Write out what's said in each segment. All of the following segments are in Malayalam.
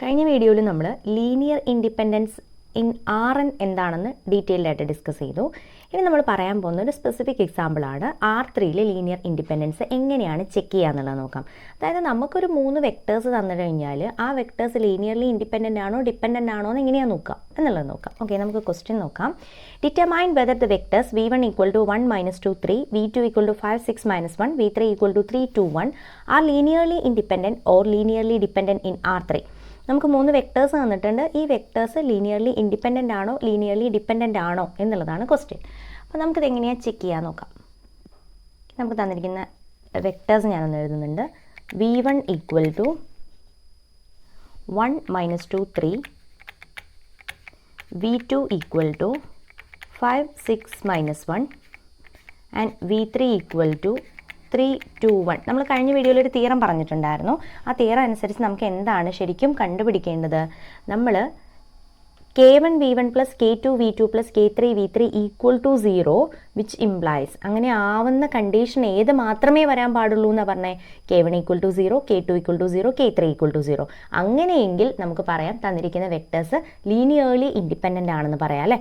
കഴിഞ്ഞ വീഡിയോയിൽ നമ്മൾ ലീനിയർ ഇൻഡിപെൻഡൻസ് ഇൻ Rn എന്താണെന്ന് ഡീറ്റെയിൽഡ് ആയിട്ട് ഡിസ്കസ് ചെയ്തു. ഇനി നമ്മൾ പറയാൻ പോകുന്ന ഒരു സ്പെസിഫിക് എക്സാമ്പിളാണ് R3യിലെ ലീനിയർ ഇൻഡിപെൻഡൻസ് എങ്ങനെയാണ് ചെക്ക് ചെയ്യുക എന്നുള്ളത് നോക്കാം. അതായത് നമുക്കൊരു 3 വെക്ടേഴ്സ് തന്നു കഴിഞ്ഞാൽ ആ വെക്ടേഴ്സ് ലീനിയർലി ഇൻഡിപെൻഡൻ്റ് ആണോ ഡിപ്പെൻഡൻ്റ് ആണോ എന്ന് എങ്ങനെയാണ് നോക്കാം എന്നുള്ളത് നോക്കാം. ഓക്കെ, നമുക്ക് ക്വസ്റ്റ്യൻ നോക്കാം. Determine whether the vectors v1 equal to 1 minus 2 3, v2 equal to 5 6 minus 1, v3 equal to 3 2 1 are linearly independent or linearly dependent in R3. നമുക്ക് 3 വെക്ടേഴ്സ് തന്നിട്ടുണ്ട്. ഈ വെക്ടേഴ്സ് ലീനിയർലി ഇൻഡിപെൻഡൻ്റ് ആണോ ലീനിയർലി ഡിപ്പെൻഡൻ്റ് ആണോ എന്നുള്ളതാണ് ക്വസ്റ്റ്യൻ. അപ്പോൾ നമുക്കിത് എങ്ങനെയാണ് ചെക്ക് ചെയ്യാൻ നോക്കാം. നമുക്ക് തന്നിരിക്കുന്ന വെക്ടേഴ്സ് ഞാനൊന്ന് എഴുതുന്നുണ്ട്. v1 equal to 1 minus 2 3, v2 equal to 5 6 minus 1 and v3 equal to 3 2 1. നമ്മൾ കഴിഞ്ഞ വീഡിയോയിൽ ഒരു തിയറം പറഞ്ഞിട്ടുണ്ടായിരുന്നു. ആ തിയറം അനുസരിച്ച് നമുക്ക് എന്താണ് ശരിക്കും കണ്ടുപിടിക്കേണ്ടത്? നമ്മൾ k1 v1 plus k2 v2 plus k3 v3 equal to 0 which implies, അങ്ങനെ ആവുന്ന കണ്ടീഷൻ ഏത് മാത്രമേ വരാൻ പാടുള്ളൂ എന്നാണ് പറഞ്ഞത്? k1 equal to 0, k2 equal to 0, k3 equal to 0. അങ്ങനെയെങ്കിൽ നമുക്ക് പറയാം തന്നിരിക്കുന്ന വെക്ടേഴ്സ് ലീനിയർലി ഇൻഡിപെൻഡൻ്റ് ആണെന്ന് പറയാം അല്ലേ.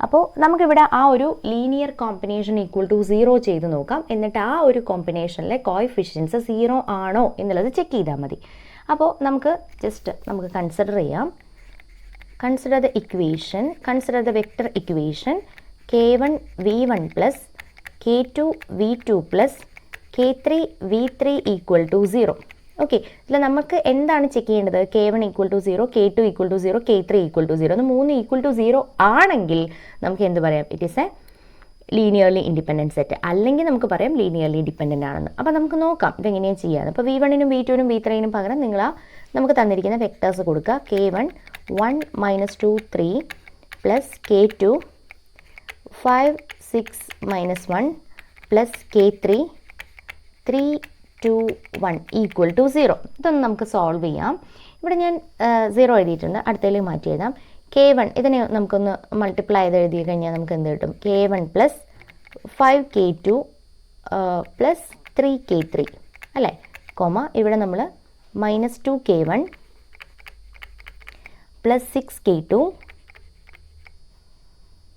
അപ്പോൾ നമുക്കിവിടെ ആ ഒരു ലീനിയർ കോമ്പിനേഷൻ ഈക്വൽ ടു 0 ചെയ്ത് നോക്കാം. എന്നിട്ട് ആ ഒരു കോമ്പിനേഷനിലെ കോഎഫിഷ്യൻസ് 0 ആണോ എന്നുള്ളത് ചെക്ക് ചെയ്താൽ മതി. അപ്പോൾ നമുക്ക് കൺസിഡർ ചെയ്യാം. Consider the equation, consider the vector equation k1 v1 plus k2 v2 plus k3 v3 equal to 0. Okay, ഇതിൽ നമുക്ക് എന്താണ് ചെക്ക് ചെയ്യേണ്ടത്? k1 equal to 0, k2 equal to 0, k3 equal to 0. 3 equal to 0 ആണെങ്കിൽ നമുക്ക് എന്ത് പറയാം? It is a linearly independent set. അല്ലെങ്കിൽ നമുക്ക് പറയാം ലീനിയർലി ഡിപ്പെൻഡൻ്റ് ആണെന്ന്. അപ്പോൾ നമുക്ക് നോക്കാം ഇതെങ്ങനെയാണ് ചെയ്യാറ്. അപ്പോൾ v1നും v2നും v3നും പകരം നമുക്ക് തന്നിരിക്കുന്ന വെക്ടേഴ്സ് കൊടുക്കുക. k1 1 minus 2 3 plus k2 5 6 minus 1 plus k3 3 2 1 equal to 0. ഇതൊന്ന് നമുക്ക് സോൾവ് ചെയ്യാം. ഇവിടെ ഞാൻ 0 എഴുതിയിട്ടുണ്ട്. അടുത്തതിലേക്ക് മാറ്റി എഴുതാം. k1 ഇതിനെ നമുക്കൊന്ന് മൾട്ടിപ്ലൈ ചെയ്ത് എഴുതി കഴിഞ്ഞാൽ നമുക്ക് എന്ത് കിട്ടും? k1 plus 5 k2 plus 3 k3 അല്ലേ, കോമ ഇവിടെ നമ്മൾ minus 2 k1 plus 6 k2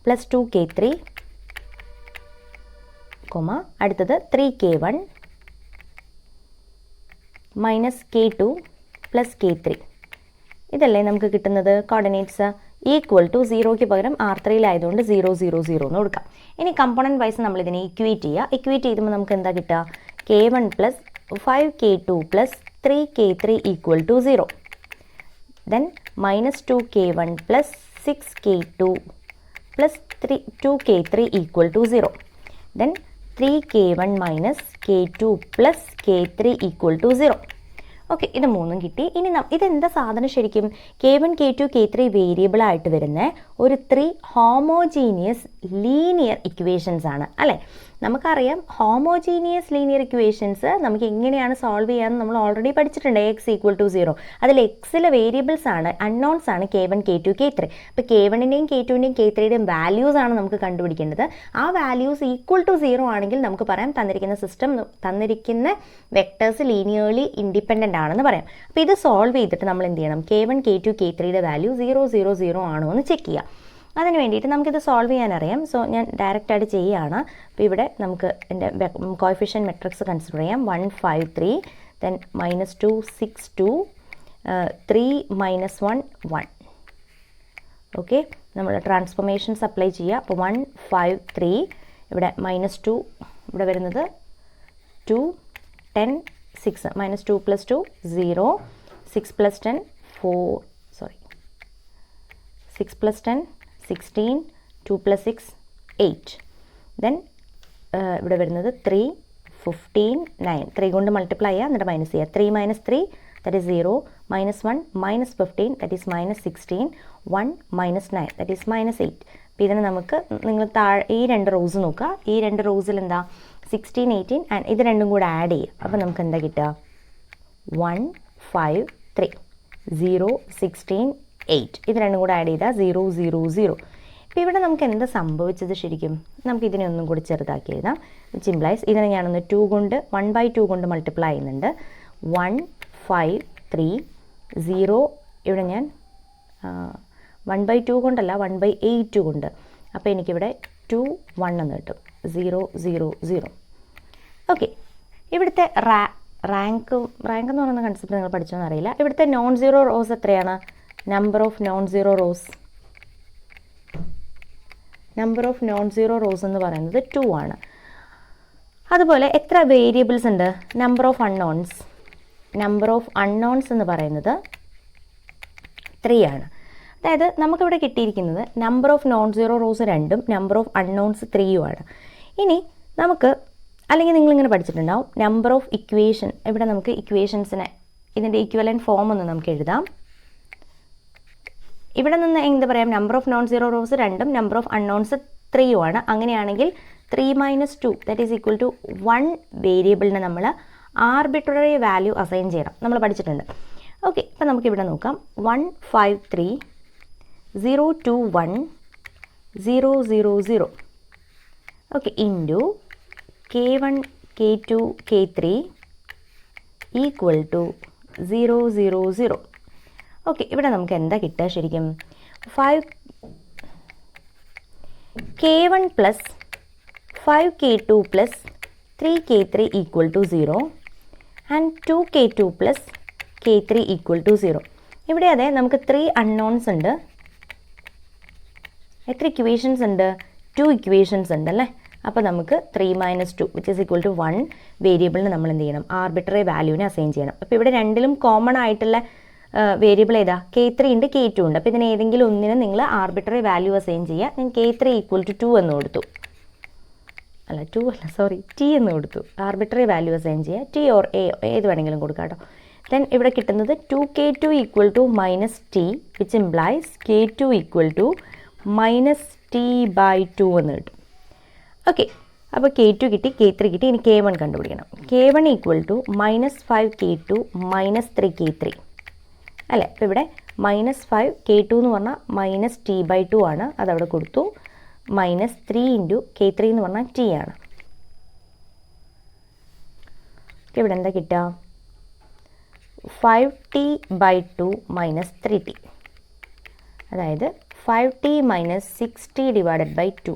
plus 2 k3 comma അടുത്തത് 3 k1 minus k2 plus k3. ഇതല്ലേ നമുക്ക് കിട്ടുന്നത് കോർഡിനേറ്റ്സ്. ഈക്വൽ ടു 0ക്ക് പകരം R3യിലായതുകൊണ്ട് 0 0 0 എന്ന് കൊടുക്കാം. ഇനി കമ്പോണൻറ്റ് വൈസ് നമ്മളിതിനെ ഇക്വേറ്റ് ചെയ്യുക. ഇക്വേറ്റ് ചെയ്യുമ്പോൾ നമുക്ക് എന്താ കിട്ടുക? k1 plus 5 k2 plus 3 k3 equal to 0. Then minus 2 k1 plus 6 k2 plus 2 k3 equal to 0. Then 3 k1 minus k2 plus k3 equal to 0. Okay, ഇത് മൂന്നും കിട്ടി. ഇനി ഇതെന്താ സാധനം ശരിക്കും? k1 k2 k3 വേരിയബിൾ ആയിട്ട് വരുന്ന ഒരു 3 ഹോമോജീനിയസ് ലീനിയർ ഇക്വേഷൻസ് ആണ് അല്ലേ. നമുക്കറിയാം ഹോമോജീനിയസ് ലീനിയർ ഇക്വേഷൻസ് നമുക്ക് എങ്ങനെയാണ് സോൾവ് ചെയ്യാമെന്ന് നമ്മൾ ഓൾറെഡി പഠിച്ചിട്ടുണ്ട്. x equal to 0. അതിൽ എക്സിലെ വേരിയബിൾസ് ആണ്, അൺനോൺസ് ആണ് k1 k2 k3. അപ്പോൾ k1ൻ്റെയും k2ൻ്റെയും k3യുടെയും വാല്യൂസ് ആണ് നമുക്ക് കണ്ടുപിടിക്കേണ്ടത്. ആ വാല്യൂസ് ഈക്വൽ ടു 0 ആണെങ്കിൽ നമുക്ക് പറയാം തന്നിരിക്കുന്ന വെക്ടേഴ്സ് ലീനിയർലി ഇൻഡിപെൻഡൻ്റ് ആണെന്ന് പറയാം. അപ്പോൾ ഇത് സോൾവ് ചെയ്തിട്ട് നമ്മൾ എന്ത് ചെയ്യണം? k1 k2 k3യുടെ വാല്യൂ 0 0 0 ആണോ എന്ന് ചെക്ക് ചെയ്യാം. അതിന് വേണ്ടിയിട്ട് നമുക്കിത് സോൾവ് ചെയ്യാനറിയാം. സോ ഞാൻ ഡയറക്റ്റായിട്ട് ചെയ്യുകയാണ്. അപ്പോൾ ഇവിടെ നമുക്ക് എൻ്റെ കോഎഫിഷ്യൻ മെട്രിക്സ് കൺസിഡർ ചെയ്യാം. 1 5 3, ദെൻ മൈനസ് 2 6 2, 3 മൈനസ് 1 1. ഓക്കെ, നമ്മൾ ട്രാൻസ്ഫോർമേഷൻസ് അപ്ലൈ ചെയ്യുക. അപ്പോൾ 1 5 3, ഇവിടെ മൈനസ് 2, ഇവിടെ വരുന്നത് 2 10 6, minus 2 plus 2 0, 6 plus 10 4, 6 plus 10 16, 2 plus 6 8. Then ഇവിടെ വരുന്നത് 3 15 9. 3 കൊണ്ട് മൾട്ടിപ്ലൈ ചെയ്യുക, എന്നിട്ട് മൈനസ് ചെയ്യുക. 3 minus 3 that is 0, minus 1 minus 15 that is minus 16, 1 minus 9 that is minus 8. അപ്പോൾ ഇതിന് നമുക്ക് നിങ്ങൾ ഈ 2 റോസ് നോക്കുക. ഈ 2 റോസിൽ എന്താ 16 18 ആൻഡ് ഇത് രണ്ടും കൂടെ ആഡ് ചെയ്യുക. അപ്പോൾ നമുക്ക് എന്താ കിട്ടുക? 1 5 3 0 16 8. ഇത് രണ്ടും കൂടെ ആഡ് ചെയ്താൽ 0 0 0. ഇപ്പോൾ ഇവിടെ നമുക്ക് എന്താ സംഭവിച്ചത് ശരിക്കും? നമുക്ക് ഇതിനെ ഒന്നും കൂടി ചെറുതാക്കി എഴുതാം. വിച്ച് ഇംപ്ലൈസ് ഇതിനെ ഞാനൊന്ന് 2 കൊണ്ട് 1/2 കൊണ്ട് മൾട്ടിപ്ലൈ ചെയ്യുന്നുണ്ട്. 1 5 3 0 ഇവിടെ ഞാൻ 1/2 കൊണ്ടല്ല 1/8 കൊണ്ട്. അപ്പോൾ എനിക്കിവിടെ 2 1 എന്ന് കിട്ടും. 0 0 0. ഓക്കെ, ഇവിടുത്തെ റാങ്ക് എന്ന് പറയുന്ന കൺസെപ്റ്റ് നിങ്ങൾ പഠിച്ചോന്ന് അറിയില്ല. ഇവിടുത്തെ നോൺ സീറോ റോസ് എത്രയാണ്? Number of non zero rose എന്ന് പറയുന്നത് 2 ആണ്. അതുപോലെ എത്ര വേരിയബിൾസ് ഉണ്ട്? നമ്പർ ഓഫ് അൺനോൺസ് എന്ന് പറയുന്നത് 3 ആണ്. അതായത് നമുക്കിവിടെ കിട്ടിയിരിക്കുന്നത് number of non zero rows 2ഉം നമ്പർ ഓഫ് അൺനോൺസ് 3ഉമാണ്. ഇനി നമുക്ക്, അല്ലെങ്കിൽ നിങ്ങളിങ്ങനെ പഠിച്ചിട്ടുണ്ടാവും, നമ്പർ ഓഫ് ഇക്വേഷൻ. ഇവിടെ നമുക്ക് ഇക്വേഷൻസിനെ ഇതിൻ്റെ ഇക്വലൻറ്റ് ഫോം ഒന്ന് നമുക്ക് എഴുതാം. ഇവിടെ നിന്ന് എന്ത് പറയാം? Number of non zero rows 2ഉം നമ്പർ ഓഫ് അൺനോൺസ് 3ഉമാണ്. അങ്ങനെയാണെങ്കിൽ 3 - 2 ദാറ്റ് ഈസ് ഈക്വൽ ടു 1 വേരിയബിളിന് നമ്മൾ ആർബിട്രറി വാല്യൂ അസൈൻ ചെയ്യണം. നമ്മൾ പഠിച്ചിട്ടുണ്ട്. ഓക്കെ, അപ്പോൾ നമുക്കിവിടെ നോക്കാം. 1 5 3 0 2 1 0 0 0. Okay, into K1 K2 K3 equal to 0 0 0. Okay, ഇവിടെ നമുക്ക് എന്താ കിട്ടുക ശരിക്കും? 5K1 plus 5K2 plus 3K3 equal to 0 and 2K2 plus K3 equal to 0. ഇവിടെ അതെ നമുക്ക് 3 അൺനോൺസ് ഉണ്ട്. എത്ര ഇക്വേഷൻസ് ഉണ്ട്? 2 ഇക്വേഷൻസ് ഉണ്ട് അല്ലേ? അപ്പോൾ നമുക്ക് 3 - 2 വിച്ച് ഈസ് ഈക്വൽ ടു 1 വേരിയബിളിന് നമ്മൾ എന്ത് ചെയ്യണം? ആർബിട്രറി വാല്യൂവിനെ അസൈൻ ചെയ്യണം. അപ്പോൾ ഇവിടെ രണ്ടിലും കോമൺ ആയിട്ടുള്ള വേരിയബിൾ ഏതാ? K3 ഉണ്ട്, K2 ഉണ്ട്. അപ്പോൾ ഇതിന് ഏതെങ്കിലും ഒന്നിന് നിങ്ങൾ ആർബിട്രറി വാല്യൂ അസൈൻ ചെയ്യുക. ഞാൻ K3 ഈക്വൽ ടു 2 എന്ന് കൊടുത്തു. T എന്ന് കൊടുത്തു. ആർബിട്രറി വാല്യൂ അസൈൻ ചെയ്യുക. T ഓർ A ഏത് വേണമെങ്കിലും കൊടുക്കാം കേട്ടോ. ദെൻ ഇവിടെ കിട്ടുന്നത് 2K2 equal to -T which implies K2 equal to -T/2 എന്ന് കിട്ടും. ഓക്കെ, അപ്പോൾ K2 കിട്ടി, K3 കിട്ടി. ഇനി K1 കണ്ടുപിടിക്കണം. K1 equal to -5K2 -3K3 അല്ലേ? അപ്പോൾ ഇവിടെ -5K2 എന്ന് പറഞ്ഞാൽ -T/2 ആണ്. അതവിടെ കൊടുത്തു. -3 ഇൻറ്റു K3 എന്ന് പറഞ്ഞാൽ T ആണ്. ഇവിടെ എന്താ കിട്ടുക? 5T/2 -3T. അതായത് 5T - 6T / 2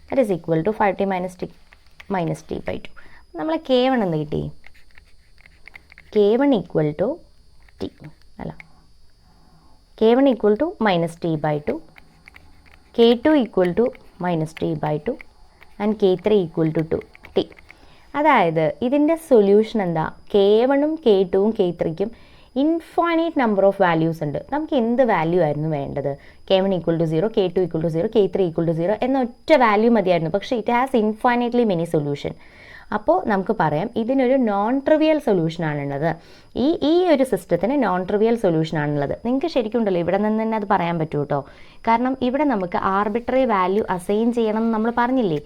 that is equal to 5T - T/2. നമ്മൾ K1 എന്ന് കിട്ടി? K1 ഈക്വൽ ടു T അല്ല, K1 equal to -T/2, K2 equal to -T/2 and K3 equal to 2T. അതായത് ഇതിൻ്റെ സൊല്യൂഷൻ എന്താ? K1ഉം K2ഉം K3ക്കും ഇൻഫൈനൈറ്റ് നമ്പർ ഓഫ് വാല്യൂസ് ഉണ്ട്. നമുക്ക് എന്ത് വാല്യൂ ആയിരുന്നു വേണ്ടത്? K1 equal to 0, K2 equal to 0, K3 equal to 0 എന്ന ഒറ്റ വാല്യൂ മതിയായിരുന്നു. പക്ഷേ it has infinitely many solution. അപ്പോൾ നമുക്ക് പറയാം ഇതിനൊരു നോൺ ട്രിവിയൽ സൊല്യൂഷനാണുള്ളത്. ഈ ഒരു സിസ്റ്റത്തിന് നോൺ ട്രിവിയൽ സൊല്യൂഷനാണുള്ളത്. നിങ്ങൾക്ക് ശരിക്കും ഉണ്ടല്ലോ ഇവിടെ നിന്ന് തന്നെ അത് പറയാൻ പറ്റും കേട്ടോ. കാരണം ഇവിടെ നമുക്ക് ആർബിട്രറി വാല്യൂ അസൈൻ ചെയ്യണം എന്ന് നമ്മൾ പറഞ്ഞില്ലേ?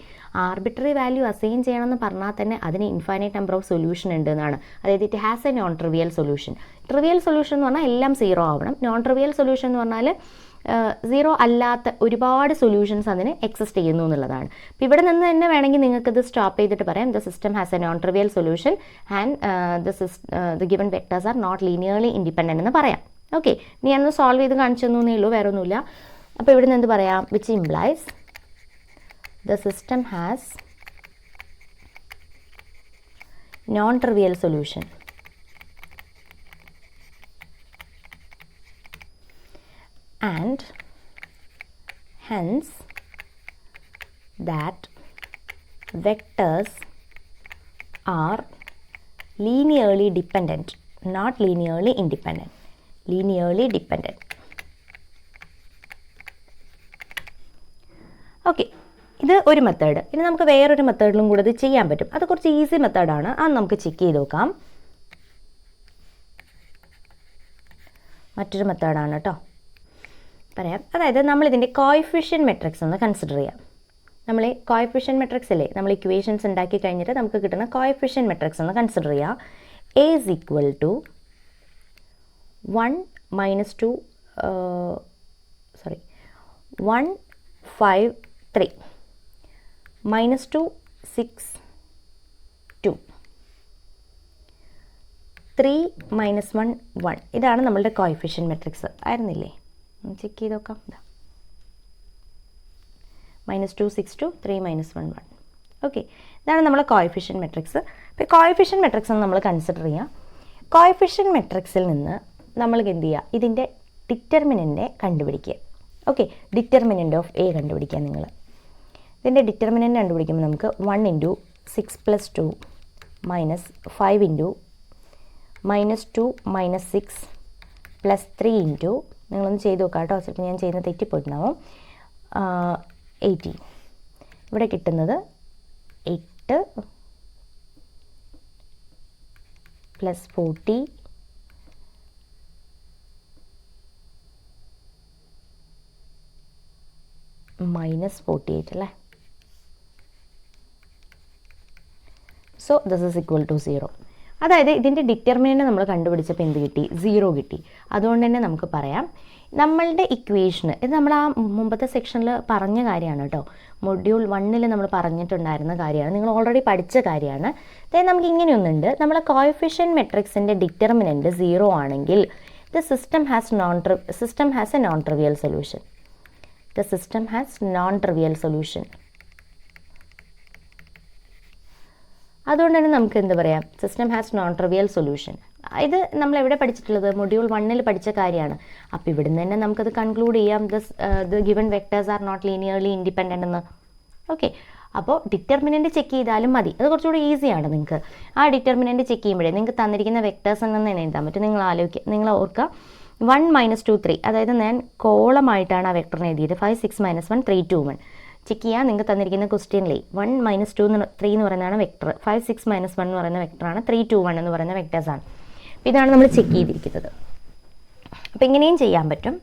ആർബിട്രറി വാല്യൂ അസൈൻ ചെയ്യണം എന്ന് പറഞ്ഞാൽ തന്നെ അതിന് ഇൻഫൈനൈറ്റ് നമ്പർ ഓഫ് സൊല്യൂഷൻ ഉണ്ട് എന്നാണ്. അതായത് it has a non trivial solution. Trivial solution എന്ന് പറഞ്ഞാൽ എല്ലാം 0 ആവണം. നോൺ ട്രിവിയൽ സൊല്യൂഷൻ എന്ന് പറഞ്ഞാൽ 0 അല്ലാത്ത ഒരുപാട് സൊല്യൂഷൻസ് അതിന് എക്സിസ്റ്റ് ചെയ്യുന്നു എന്നുള്ളതാണ്. അപ്പോൾ ഇവിടെ നിന്ന് തന്നെ വേണമെങ്കിൽ നിങ്ങൾക്കത് സ്റ്റോപ്പ് ചെയ്തിട്ട് പറയാം the system has a non trivial solution and the given vectors are not linearly independent എന്ന് പറയാം. ഓക്കെ, നീ അന്ന് സോൾവ് ചെയ്ത് കാണിച്ചു തന്നേ ഉള്ളൂ, വേറെ ഒന്നുമില്ല. അപ്പോൾ ഇവിടെ നിന്ന് എന്ത് പറയാം? Which implies the system has known trivial solution. And hence that vectors are linearly dependent, not linearly independent. Linearly dependent. Okay, ഇത് ഒരു മെത്തേഡ്. ഇനി നമുക്ക് വേറൊരു മെത്തേഡിലും കൂടെ ഇത് ചെയ്യാൻ പറ്റും. അത് കുറച്ച് ഈസി മെത്തേഡാണ്. അത് നമുക്ക് ചെക്ക് ചെയ്ത് നോക്കാം. മറ്റൊരു മെത്തേഡാണ് കേട്ടോ, പറയാം. അതായത് നമ്മളിതിൻ്റെ കോഎഫിഷ്യൻ മെട്രിക്സ് ഒന്ന് കൺസിഡർ ചെയ്യാം. നമ്മൾ കോഎഫിഷ്യൻ മെട്രിക്സ് അല്ലേ, നമ്മൾ ഇക്വേഷൻസ് ഉണ്ടാക്കി കഴിഞ്ഞിട്ട് നമുക്ക് കിട്ടുന്ന കോഎഫിഷ്യൻ മെട്രിക്സ് ഒന്ന് കൺസിഡർ ചെയ്യാം. A is equal to 1 5 3 -2 6 2 3 minus 1 1. ഇതാണ് നമ്മളുടെ കോഎഫിഷ്യൻറ്റ് മെട്രിക്സ് ആയിരുന്നില്ലേ? ചെക്ക് ചെയ്ത് നോക്കാം. -2 6 2 3 മൈനസ് 1 1. ഓക്കെ, ഇതാണ് നമ്മളെ കോഎഫിഷ്യൻറ്റ് മെട്രിക്സ്. അപ്പോൾ കോഎഫിഷ്യൻറ്റ് മെട്രിക്സ് എന്ന് നമ്മൾ കൺസിഡർ ചെയ്യാം. കോഎഫിഷ്യൻറ്റ് മെട്രിക്സിൽ നിന്ന് നമ്മൾ എന്ത് ചെയ്യുക? ഇതിൻ്റെ ഡിറ്റർമിനൻറ്റിനെ കണ്ടുപിടിക്കുക. ഓക്കെ, ഡിറ്റർമിനൻറ്റ് ഓഫ് എ കണ്ടുപിടിക്കുക. നിങ്ങൾ ഇതിൻ്റെ ഡിറ്റർമിനൻറ്റ് കണ്ടുപിടിക്കുമ്പോൾ നമുക്ക് 1 × 6 + 2 മൈനസ് 5 × -2 - 6 + 3 × നിങ്ങളൊന്ന് ചെയ്ത് നോക്കാം കേട്ടോ, ചിലപ്പോൾ ഞാൻ ചെയ്യുന്ന തെറ്റിപ്പോയിട്ടുണ്ടാവും. 18. ഇവിടെ കിട്ടുന്നത് 8 + 40 -48 അല്ലേ? So this is equal to 0. അതായത് ഇതിൻ്റെ ഡിറ്റർമിനൻറ്റ് നമ്മൾ കണ്ടുപിടിച്ചപ്പോൾ എന്ത് കിട്ടി? 0 കിട്ടി. അതുകൊണ്ട് തന്നെ നമുക്ക് പറയാം നമ്മളുടെ ഇക്വേഷന്, ഇത് നമ്മൾ ആ മുമ്പത്തെ സെക്ഷനിൽ പറഞ്ഞ കാര്യമാണ് കേട്ടോ, മൊഡ്യൂൾ 1 നമ്മൾ പറഞ്ഞിട്ടുണ്ടായിരുന്ന കാര്യമാണ്, നിങ്ങൾ ഓൾറെഡി പഠിച്ച കാര്യമാണ്. അതായത് നമുക്ക് ഇങ്ങനെയൊന്നുണ്ട്, നമ്മളെ കോഎഫിഷ്യൻറ്റ് മെട്രിക്സിൻ്റെ ഡിറ്റർമിനൻറ്റ് 0 ആണെങ്കിൽ the system has a non trivial solution. The system has non-trivial solution. അതുകൊണ്ട് തന്നെ നമുക്ക് എന്ത് പറയാം? System has known trivial solution. ഇത് നമ്മൾ എവിടെ പഠിച്ചിട്ടുള്ളത്? മൊഡ്യൂൾ 1 പഠിച്ച കാര്യമാണ്. അപ്പോൾ ഇവിടുന്ന് തന്നെ നമുക്കത് കൺക്ലൂഡ് ചെയ്യാം, the given vectors are not linearly independent എന്ന്. ഓക്കെ, അപ്പോൾ ഡിറ്റർമിനൻറ്റ് ചെക്ക് ചെയ്താലും മതി, അത് കുറച്ചുകൂടി ഈസിയാണ് നിങ്ങൾക്ക്. ആ ഡിറ്റർമിനൻറ്റ് ചെക്ക് ചെയ്യുമ്പോഴേ നിങ്ങൾക്ക് തന്നിരിക്കുന്ന വെക്ടേഴ്സ് എന്ന് തന്നെ എഴുതാൻ പറ്റും. നിങ്ങൾ ഓർക്കുക 1 - 2 3, അതായത് ഞാൻ കോളമായിട്ടാണ് ആ വെക്ടറിനെ എഴുതിയത്. 5 6 - 1 3 2 1. ചെക്ക് ചെയ്യാൻ നിങ്ങൾക്ക് തന്നിരിക്കുന്ന ക്വസ്റ്റ്യനിലേ 1 - 2 3 എന്ന് പറയുന്നതാണ് വെക്ടർ, 5 6 - 1 എന്ന് പറയുന്ന വെക്ടറാണ്, 3 2 1 എന്ന് പറയുന്ന വെക്ടേഴ്സാണ്. അപ്പോൾ ഇതാണ് നമ്മൾ ചെക്ക് ചെയ്തിരിക്കുന്നത്. അപ്പോൾ ഇങ്ങനെയും ചെയ്യാൻ പറ്റും.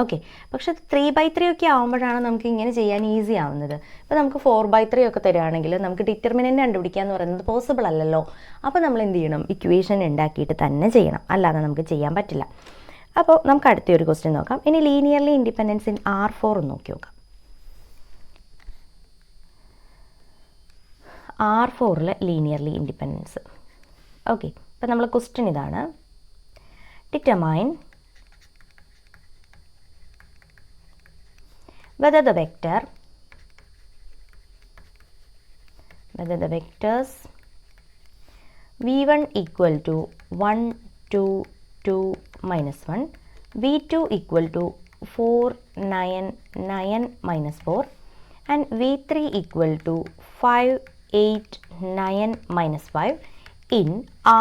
ഓക്കെ, പക്ഷെ 3/3 ഒക്കെ ആകുമ്പോഴാണ് നമുക്ക് ഇങ്ങനെ ചെയ്യാൻ ഈസി ആവുന്നത്. ഇപ്പോൾ നമുക്ക് 4/3 ഒക്കെ തരികയാണെങ്കിൽ നമുക്ക് ഡിറ്റർമിനൻ്റ് കണ്ടുപിടിക്കുക എന്ന് പറയുന്നത് പോസിബിൾ അല്ലല്ലോ. അപ്പോൾ നമ്മൾ എന്ത് ചെയ്യണം? ഇക്വേഷൻ ഉണ്ടാക്കിയിട്ട് തന്നെ ചെയ്യണം, അല്ലാതെ നമുക്ക് ചെയ്യാൻ പറ്റില്ല. അപ്പോൾ നമുക്ക് അടുത്തൊരു ക്വസ്റ്റ്യൻ നോക്കാം. ഇനി ലീനിയർലി ഇൻഡിപെൻഡൻസ് ഇൻ R4 നോക്കി നോക്കാം. R4 linearly independence. ഓക്കെ, അപ്പോൾ നമ്മൾ ക്വസ്റ്റ്യൻ ഇതാണ്, determine whether the vectors v1 equal to 1 2 2 -1, v2 equal to 4 9 9 -4 and v3 equal to 5 8 9 -5 in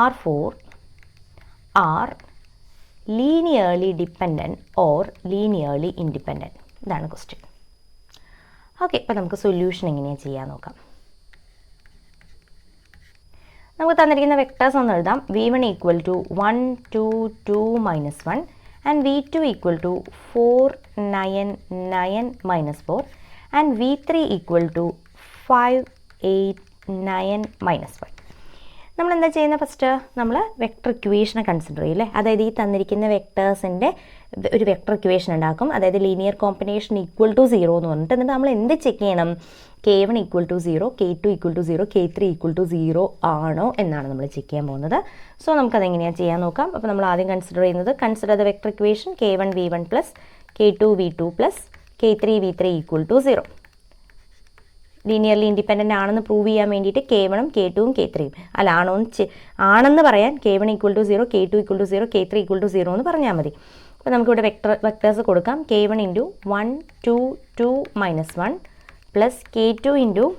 R4 are linearly dependent or linearly independent. ഇതാണ് ക്വസ്റ്റ്യൻ. ഓക്കെ, ഇപ്പോൾ നമുക്ക് സൊല്യൂഷൻ എങ്ങനെയാണ് ചെയ്യാൻ നോക്കാം. നമുക്ക് തന്നിരിക്കുന്ന വെക്ടേഴ്സ് ഒന്ന് എഴുതാം. v1 equal to 1 2 2 -1 and v2 equal to 4 9 9 -4 and v3 equal to 5 8 9 -5. നമ്മൾ എന്താ ചെയ്യുന്നത്? ഫസ്റ്റ് നമ്മൾ വെക്ടർ ഇക്വേഷനെ കൺസിഡർ ചെയ്യും അല്ലേ? അതായത് ഈ തന്നിരിക്കുന്ന വെക്ടേഴ്സിൻ്റെ ഒരു വെക്ടർ ഇക്വേഷൻ ഉണ്ടാക്കും, അതായത് ലീനിയർ കോമ്പിനേഷൻ ഈക്വൽ ടു 0 എന്ന് പറഞ്ഞിട്ട്. എന്നിട്ട് നമ്മൾ എന്ത് ചെക്ക് ചെയ്യണം? k1 = 0, k2 = 0, k3 = 0 ആണോ എന്നാണ് നമ്മൾ ചെക്ക് ചെയ്യാൻ പോകുന്നത്. സോ നമുക്കതെങ്ങനെയാണ് ചെയ്യാൻ നോക്കാം. അപ്പോൾ നമ്മൾ ആദ്യം consider the vector equation k1 v1 + k2 v2 + k3 v3 = 0. Linearly independent ആണെന്ന് പ്രൂവ് ചെയ്യാൻ വേണ്ടിയിട്ട് k1 k2 k3 അല്ല ആണെന്ന് പറയാൻ k1 = 0, k2 = 0, k3 = 0 എന്ന് പറഞ്ഞാൽ മതി. അപ്പോൾ നമുക്കിവിടെ വെക്ടേഴ്സ് കൊടുക്കാം. k1 × 1 2 2 -1 plus k2 ×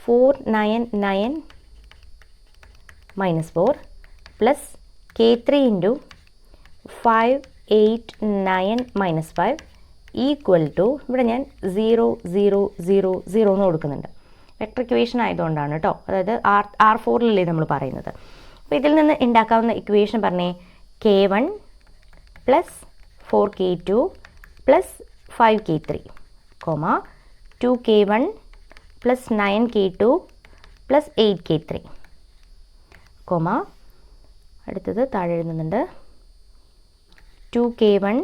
4 9 9 -4 plus k3 × 5 8 9 -5 equal to, ഇവിടെ ഞാൻ 0 0 0 0 എന്ന് കൊടുക്കുന്നുണ്ട്. വെക്ടർ ഇക്വേഷൻ ആയതുകൊണ്ടാണ് കേട്ടോ, അതായത് R4 നമ്മൾ പറയുന്നത്. അപ്പോൾ ഇതിൽ നിന്ന് ഉണ്ടാക്കാവുന്ന ഇക്വേഷൻ പറഞ്ഞേ, k1 + 4k2 + 5k3, 2k1 + 9k2 + 8k3, അടുത്തത് താഴെ എഴുതുന്നുണ്ട് 2k1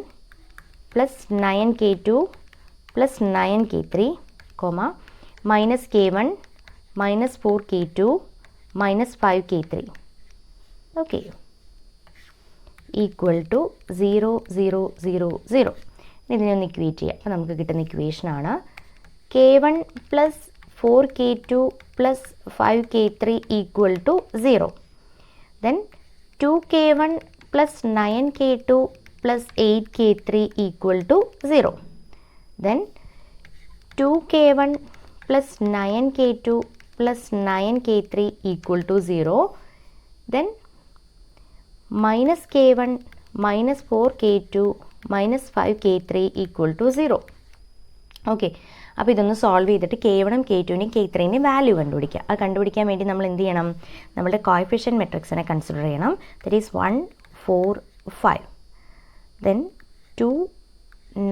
+ 9k2 + 9k3, -k1 - 4k2 - 5k3. Okay, equal to 0 0 0 0. ഇതിനെ ഒന്ന് ഇക്വേറ്റ് ചെയ്യാം. അപ്പോൾ നമുക്ക് കിട്ടുന്ന ഇക്വേഷനാണ് k1 plus 4k2 plus 5k3 equal to 0. Then 2k1 plus 9k2 plus 8k3 equal to 0. Then 2k1 plus 9k2 plus 9k3 equal to 0. Then minus k1 minus 4k2 minus 5k3 equal to 0. Okay, അപ്പോൾ ഇതൊന്ന് സോൾവ് ചെയ്തിട്ട് k1ഉം k2നെയും k3നെയും വാല്യൂ കണ്ടുപിടിക്കുക. അത് കണ്ടുപിടിക്കാൻ വേണ്ടി നമ്മൾ എന്ത് ചെയ്യണം? നമ്മുടെ കോഎഫിഷ്യൻറ്റ് മെട്രിക്സിനെ കൺസിഡർ ചെയ്യണം. That is 1 4 5. ദെൻ 2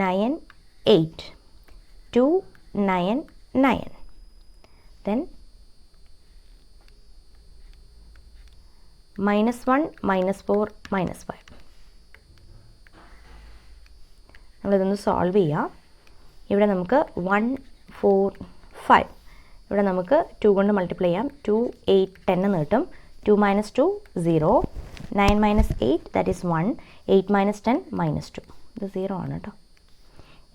9 8, 2 9 9. ദെൻ -1 -4 -5. നമ്മളിതൊന്ന് സോൾവ് ചെയ്യുക. ഇവിടെ നമുക്ക് 1 4 5, ഇവിടെ നമുക്ക് 2 കൊണ്ട് മൾട്ടിപ്ലൈ ചെയ്യാം. 2 8 10 എന്ന് കിട്ടും. 2 - 2 0, 9 - 8 ദാറ്റ് ഈസ് 1, 8 - 10 -2. ഇത് 0 ആണ് കേട്ടോ.